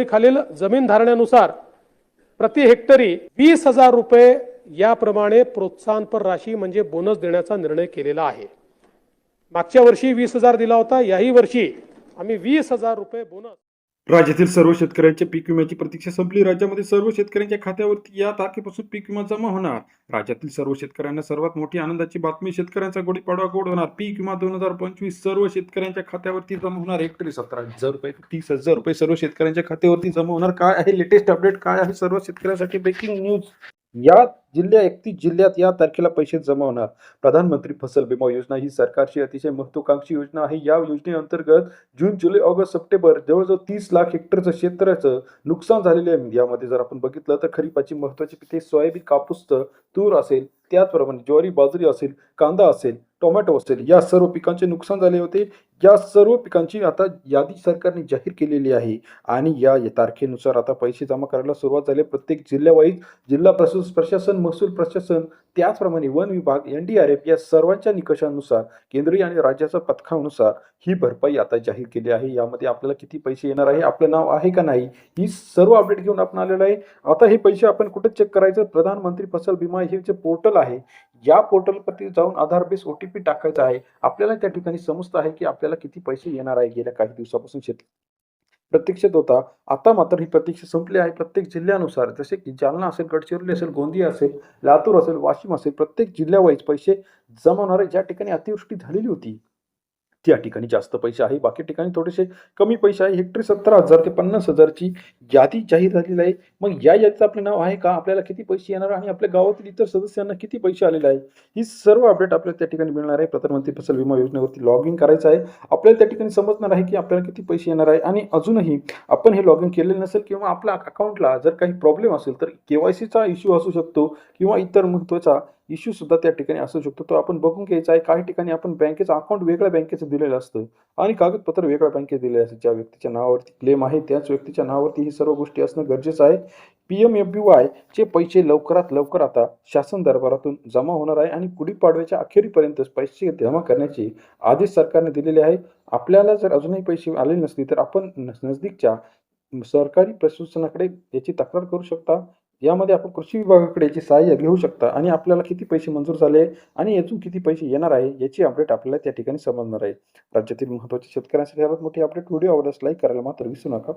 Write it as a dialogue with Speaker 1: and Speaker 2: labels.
Speaker 1: खालील जमीन धारण्यानुसार प्रति हेक्टरी 20,000 रुपये याप्रमाणे प्रोत्साहनपर राशी म्हणजे बोनस देण्याचा निर्णय केलेला आहे। मागच्या वर्षी 20,000 दिला होता, याही वर्षी आम्ही 20,000 रुपये बोनस।
Speaker 2: राज्यातील सर्व शेतकऱ्यांच्या पीक विम्याची प्रतीक्षा संपली। राज्यामध्ये सर्व शेतकऱ्यांच्या खात्यावरती या तारखेपासून पीक विमा जमा होणार। राज्यातील सर्व शेतकऱ्यांना सर्वात मोठी आनंदाची बातमी, शेतकऱ्यांचा गुढीपाडवा गोड होणार। पीक विमा 2025 सर्व शेतकऱ्यांच्या खात्यावरती जमा होणार। हेक्टरी 17,000 रुपये, 30,000 रुपये सर्व शेतकऱ्यांच्या खात्यावरती जमा होणार। काय आहे लेटेस्ट अपडेट, काय आहे सर्व शेतकऱ्यांसाठी ब्रेकिंग न्यूज? या 31 जिल्ह्यात या तारखेला पैसे जमा होणार। प्रधानमंत्री फसल विमा योजना ही सरकारची अतिशय महत्त्वाकांक्षी योजना आहे। या योजनेअंतर्गत जून, जुलै, ऑगस्ट, सप्टेंबर जवळजवळ 30 लाख हेक्टरचं क्षेत्राचं नुकसान झालेले आहे। यामध्ये जर आपण बघितलं तर खरीपाची महत्त्वाची पिके सोयाबीन, कापूस, तूर असेल, त्याचप्रमाणे ज्वारी, बाजरी असेल, कांदा असेल, टोमॅटो असेल, या सर्व पिकांचे नुकसान झाले होते। या सर्व पिकांची आता यादी सरकारने जाहीर केलेली आहे आणि या तारखेनुसार आता पैसे जमा करायला सुरुवात झाली। प्रत्येक जिल्ह्यावाईज जिल्हा प्रशासन, महसूल प्रशासन, त्याचप्रमाणे वन विभाग, NDRF या सर्वांच्या निकषानुसार केंद्रीय आणि राज्याच्या पथकानुसार ही भरपाई आता जाहीर केली आहे। यामध्ये आपल्याला किती पैसे येणार आहे, आपलं नाव आहे का नाही, ही सर्व अपडेट घेऊन आपण आलेलो आहे। आता हे पैसे आपण कुठे चेक करायचं? प्रधानमंत्री फसल विमा हे जे पोर्टल आहे, या पोर्टलवरती जाऊन आधार बेस OTP टाकायचा आहे। आपल्याला त्या ठिकाणी समजतं आहे की आपल्याला किती पैसे येणार आहे। गेल्या काही दिवसापासून प्रतीक्षेत होता, आता मात्र ही प्रतीक्षा संपली आहे। प्रत्येक जिल्ह्यानुसार जसे की जालना असेल, गडचिरोली असेल, गोंदिया असेल, लातूर असेल, वाशिम असेल, प्रत्येक जिल्ह्यावाईज पैसे जमा होणार आहे। ज्या ठिकाणी अतिवृष्टी झालेली होती त्या ठिकाणी जास्त पैसे आहे, बाकी ठिकाणी थोडेसे कमी पैसे आहे। हेक्टरी 17,000 ते 50,000 ची यादी जाहीर झालेली आहे। मग या यादीत आपले नाव आहे का, आपल्याला किती पैसे येणार आणि आपल्या गावातील इतर सदस्यांना किती पैसे आलेले आहे, ही सर्व अपडेट आपल्याला त्या ठिकाणी मिळणार आहे। प्रधानमंत्री फसल विमा योजनेवरती लॉग इन करायचं आहे। आपल्याला त्या ठिकाणी समजणार आहे की आपल्याला किती पैसे येणार आहे आणि अजूनही आपण हे लॉग इन केलेलं नसेल किंवा आपल्या अकाउंटला जर काही प्रॉब्लेम असेल तर KYCचा इश्यू असू शकतो किंवा इतर महत्त्वाचा इश्यू सुद्धा त्या ठिकाणी असू शकतो, तो आपण बघून घ्यायचा आहे। काही ठिकाणी आपण बँकेचं अकाउंट वेगळ्या बँकेचं दिलेलं असतं आणि कागदपत्र वेगळ्या बँकेत दिलेले असतात। ज्या व्यक्तीच्या नावावरती क्लेम आहे त्याच व्यक्तीच्या नावावरती ही सर्व गोष्टी असणं गरजेचं आहे। PMFBY चे पैसे लवकरात लवकर आता शासन दरबारातून जमा होणार आहे आणि गुढीपाडव्याच्या अखेरीपर्यंत पैसे जमा करण्याचे आदेश सरकारने दिलेले आहे। आपल्याला जर अजूनही पैसे आले नसतील तर आपण नजदीकच्या सरकारी प्रशासनाकडे याची तक्रार करू शकता। यामध्ये आपण कृषी विभागाकडे याची सहाय्य घेऊ शकता आणि आपल्याला किती पैसे मंजूर झाले आणि यातून किती पैसे येणार आहे याची अपडेट आपल्याला त्या ठिकाणी समजणार आहे। राज्यातील महत्त्वाच्या शेतकऱ्यांसाठी सर्वात मोठी अपडेट व्हिडिओ आवडल्यास लाईक करायला मात्र विसरू नका।